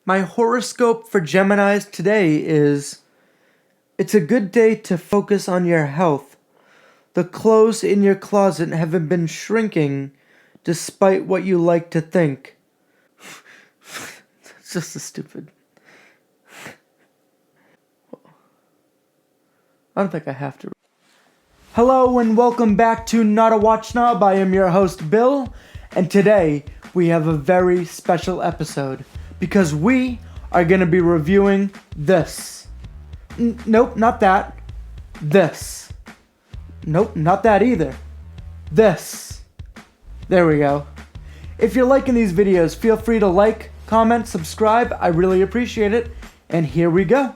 My horoscope for Geminis today is, it's a good day to focus on your health. The clothes in your closet haven't been shrinking despite what you like to think. It's just a stupid. I don't think I have to. Hello and welcome back to Not a Watch Snob. I am your host Bill, and today we have a very special episode because we are going to be reviewing this. Nope, not that. This. Nope, not that either. This. There we go. If you're liking these videos, feel free to like, comment, subscribe. I really appreciate it. And here we go.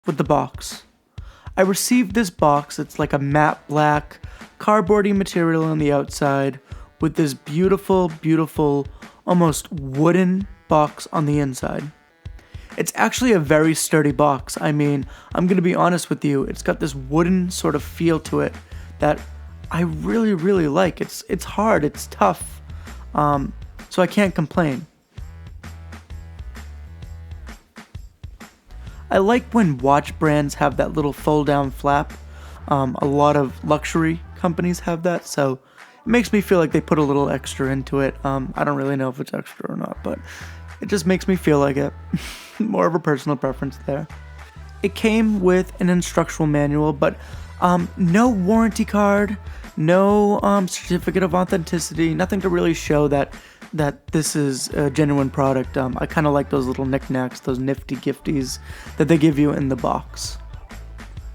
With the box. I received this box. It's like a matte black cardboardy material on the outside with this beautiful, almost wooden box on the inside. It's actually a very sturdy box. I mean, I'm gonna be honest with you, it's got this wooden sort of feel to it that I really like. It's hard, it's tough, so I can't complain. I like when watch brands have that little fold-down flap. A lot of luxury companies have that, so it makes me feel like they put a little extra into it. I don't really know if it's extra or not, but it just makes me feel like it. More of a personal preference there. It came with an instructional manual, but no warranty card, no certificate of authenticity, nothing to really show that this is a genuine product. I kind of like those little knickknacks, those nifty gifties that they give you in the box.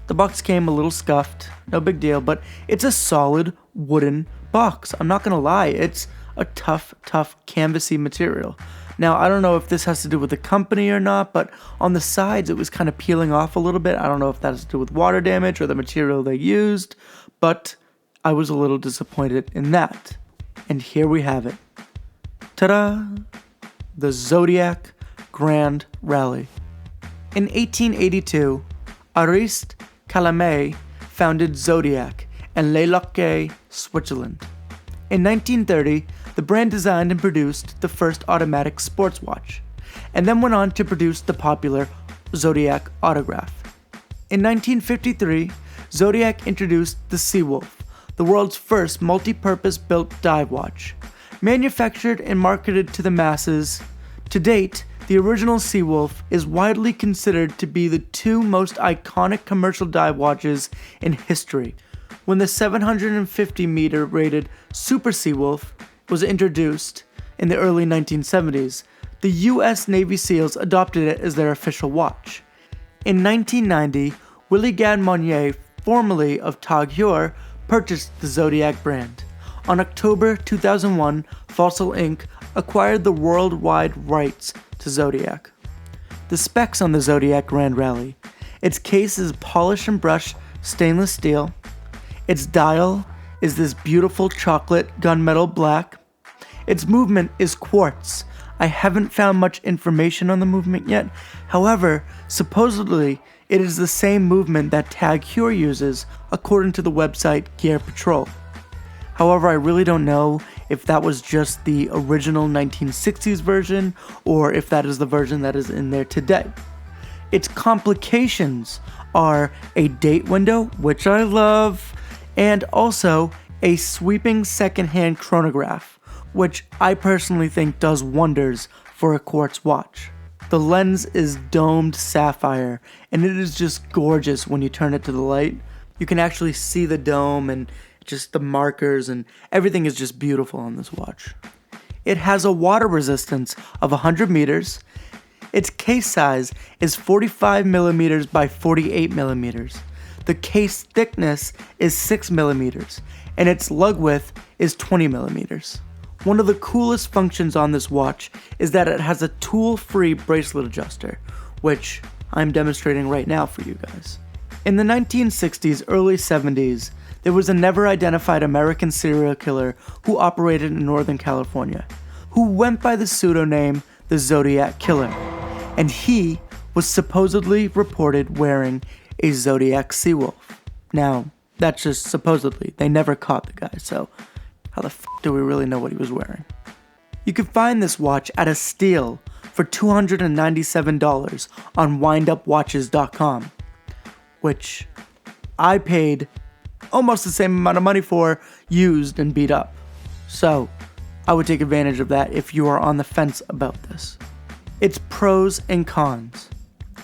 The box came a little scuffed, no big deal, but it's a solid wooden box. I'm not gonna lie, it's a tough canvasy material. Now, I don't know if this has to do with the company or not, but on the sides it was kind of peeling off a little bit. I don't know if that has to do with water damage or the material they used, but I was a little disappointed in that. And here we have it. Ta-da! The Zodiac Grandrally. In 1882, Arist Calamé founded Zodiac in Les Lacs, Switzerland. In 1930, the brand designed and produced the first automatic sports watch, and then went on to produce the popular Zodiac Autograph. In 1953, Zodiac introduced the Seawolf, the world's first multi-purpose built dive watch. Manufactured and marketed to the masses, to date, the original Seawolf is widely considered to be the two most iconic commercial dive watches in history. When the 750-meter rated Super Seawolf was introduced in the early 1970s, the US Navy SEALs adopted it as their official watch. In 1990, Willie Gagnon, formerly of TAG Heuer, purchased the Zodiac brand. On October 2001, Fossil Inc. acquired the worldwide rights to Zodiac. The specs on the Zodiac Grandrally. Its case is polished and brushed stainless steel. Its dial is this beautiful chocolate gunmetal black. Its movement is quartz. I haven't found much information on the movement yet. However, supposedly it is the same movement that TAG Heuer uses, according to the website Gear Patrol. However, I really don't know if that was just the original 1960s version or if that is the version that is in there today. Its complications are a date window, which I love, and also a sweeping secondhand chronograph, which I personally think does wonders for a quartz watch. The lens is domed sapphire, and it is just gorgeous when you turn it to the light. You can actually see the dome and just the markers, and everything is just beautiful on this watch. It has a water resistance of 100 meters. Its case size is 45 millimeters by 48 millimeters. The case thickness is 6 millimeters, and its lug width is 20 millimeters. One of the coolest functions on this watch is that it has a tool-free bracelet adjuster, which I'm demonstrating right now for you guys. In the 1960s, early 70s, there was a never-identified American serial killer who operated in Northern California, who went by the pseudonym the Zodiac Killer. and he was supposedly reported wearing a Zodiac Seawolf. Now, that's just supposedly. They never caught the guy, so how the f*** do we really know what he was wearing? You can find this watch at a steal for $297 on windupwatches.com, which I paid almost the same amount of money for, used and beat up. So, I would take advantage of that if you are on the fence about this. It's pros and cons.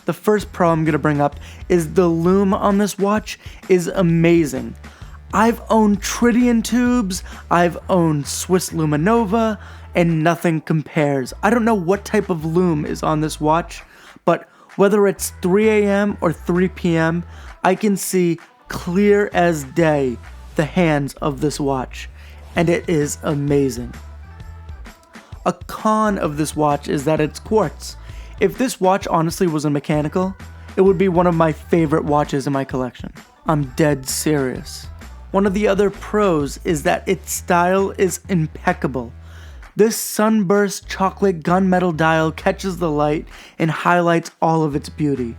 The first pro I'm going to bring up is the lume on this watch is amazing. I've owned Tritium tubes, I've owned Swiss Luminova, and nothing compares. I don't know what type of lume is on this watch, but whether it's 3 a.m. or 3 p.m., I can see clear as day the hands of this watch, and it is amazing. A con of this watch is that it's quartz. If this watch honestly was a mechanical, it would be one of my favorite watches in my collection. I'm dead serious. One of the other pros is that its style is impeccable. This sunburst chocolate gunmetal dial catches the light and highlights all of its beauty.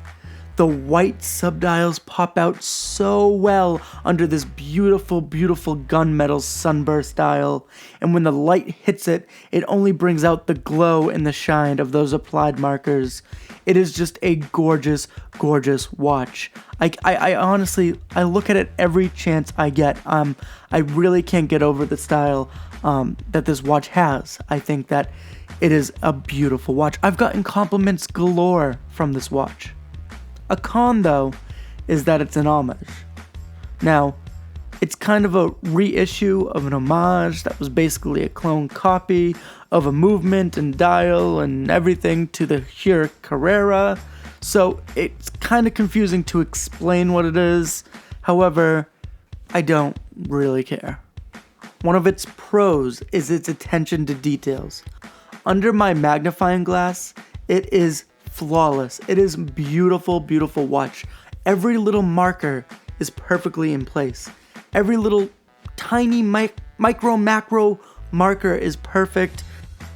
The white subdials pop out so well under this beautiful, beautiful gunmetal sunburst dial, and when the light hits it, it only brings out the glow and the shine of those applied markers. It is just a gorgeous, gorgeous watch. I honestly, I look at it every chance I get. I really can't get over the style that this watch has. I think that it is a beautiful watch. I've gotten compliments galore from this watch. A con, though, is that it's an homage. Now, it's kind of a reissue of an homage that was basically a clone copy of a movement and dial and everything to the Heuer Carrera, so it's kind of confusing to explain what it is. However, I don't really care. One of its pros is its attention to details. Under my magnifying glass, it is flawless. It is beautiful, beautiful watch. Every little marker is perfectly in place. Every little tiny micro macro marker is perfect.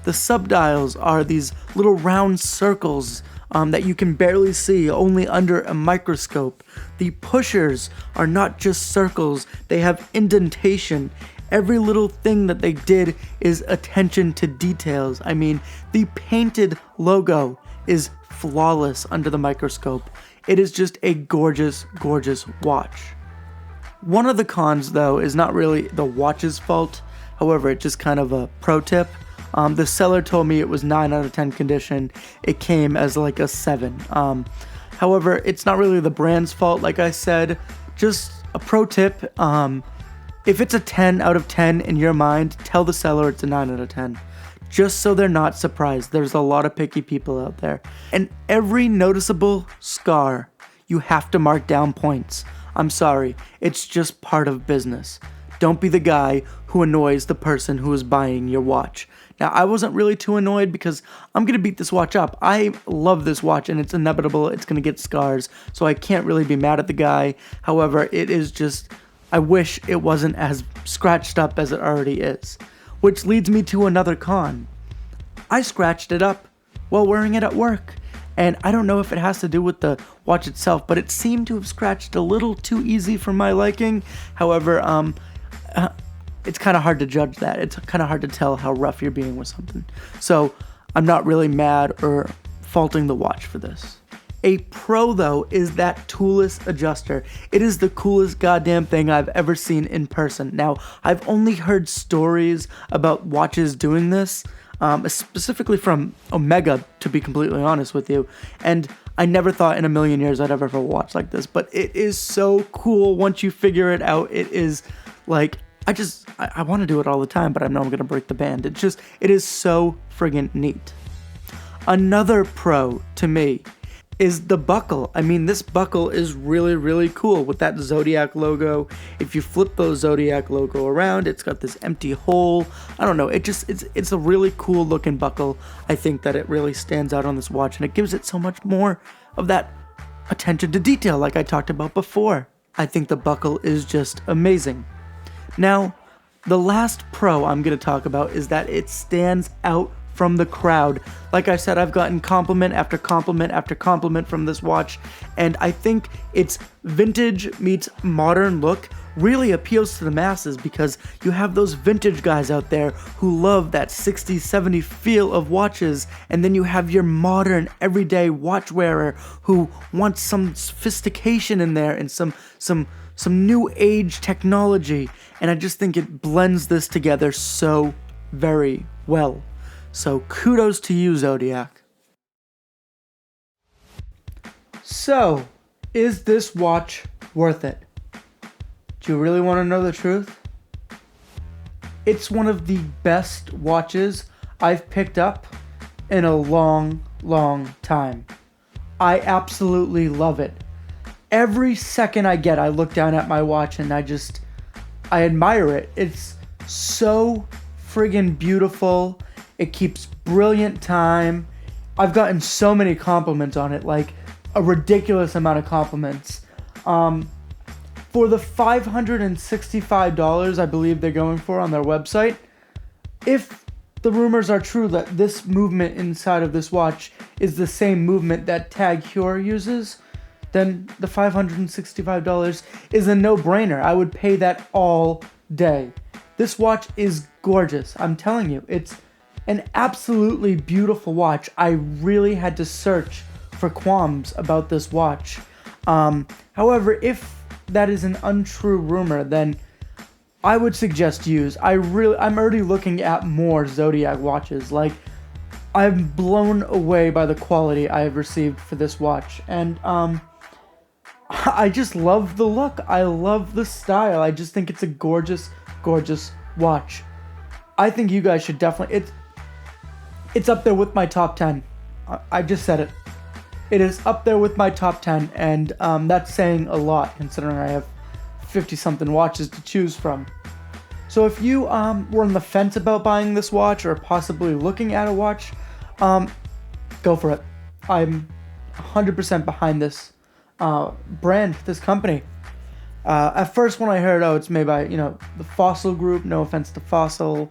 The subdials are these little round circles that you can barely see only under a microscope. The pushers are not just circles, they have indentation. Every little thing that they did is attention to details. I mean, the painted logo is flawless under the microscope. It is just a gorgeous, gorgeous watch. One of the cons, though, is not really the watch's fault. However, it's just kind of a pro tip. The seller told me it was 9 out of 10 condition. It came as like a 7. However, it's not really the brand's fault, like I said. Just a pro tip. If it's a 10 out of 10 in your mind, tell the seller it's a 9 out of 10. Just so they're not surprised. There's a lot of picky people out there. And every noticeable scar, you have to mark down points. I'm sorry, it's just part of business. Don't be the guy who annoys the person who is buying your watch. Now, I wasn't really too annoyed because I'm going to beat this watch up. I love this watch and it's inevitable. It's going to get scars, so I can't really be mad at the guy. However, it is just, I wish it wasn't as scratched up as it already is. Which leads me to another con. I scratched it up while wearing it at work. And I don't know if it has to do with the watch itself, but it seemed to have scratched a little too easy for my liking. However, it's kind of hard to judge that. It's kind of hard to tell how rough you're being with something. So I'm not really mad or faulting the watch for this. A pro, though, is that toolless adjuster. It is the coolest goddamn thing I've ever seen in person. Now, I've only heard stories about watches doing this, specifically from Omega, to be completely honest with you. And I never thought in a million years I'd ever have a watch like this, but it is so cool once you figure it out. It is like, I want to do it all the time, but I know I'm going to break the band. It is so friggin' neat. Another pro to me is the buckle. I mean, this buckle is really, really cool with that Zodiac logo. If you flip those Zodiac logo around, it's got this empty hole. I don't know, it's a really cool looking buckle. I think that it really stands out on this watch, and it gives it so much more of that attention to detail like I talked about before. I think the buckle is just amazing. Now, the last pro I'm going to talk about is that it stands out from the crowd. Like I said, I've gotten compliment after compliment after compliment from this watch, and I think its vintage meets modern look really appeals to the masses, because you have those vintage guys out there who love that 60s, 70s feel of watches, and then you have your modern, everyday watch wearer who wants some sophistication in there and some new age technology, and I just think it blends this together so very well. So kudos to you, Zodiac. So, is this watch worth it? Do you really want to know the truth? It's one of the best watches I've picked up in a long, long time. I absolutely love it. Every second I get, I look down at my watch and I admire it. It's so friggin' beautiful. It keeps brilliant time. I've gotten so many compliments on it, like a ridiculous amount of compliments. For the $565 I believe they're going for on their website, if the rumors are true that this movement inside of this watch is the same movement that Tag Heuer uses, then the $565 is a no-brainer. I would pay that all day. This watch is gorgeous. I'm telling you, it's an absolutely beautiful watch. I really had to search for qualms about this watch. However, if that is an untrue rumor, then I would suggest use. I'm already looking at more Zodiac watches. Like, I'm blown away by the quality I have received for this watch, and I just love the look. I love the style. I just think it's a gorgeous, gorgeous watch. I think you guys should definitely. It's up there with my top 10. I just said it. It is up there with my top 10, and that's saying a lot considering I have 50-something watches to choose from. So if you were on the fence about buying this watch or possibly looking at a watch, go for it. I'm 100% behind this brand, this company. At first when I heard, it's made by, the Fossil Group, no offense to Fossil.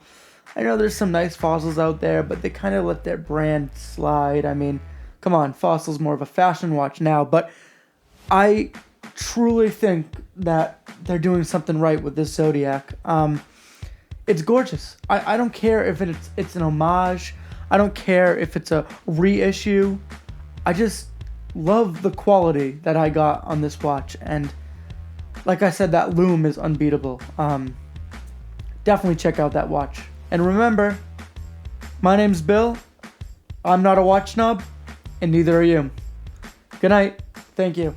I know there's some nice Fossils out there, but they kind of let their brand slide. I mean, come on, Fossil's more of a fashion watch now, but I truly think that they're doing something right with this Zodiac. It's gorgeous. I don't care if it's an homage. I don't care if it's a reissue. I just love the quality that I got on this watch, and like I said, that lume is unbeatable. Definitely check out that watch. And remember, my name's Bill. I'm not a watch snob, and neither are you. Good night. Thank you.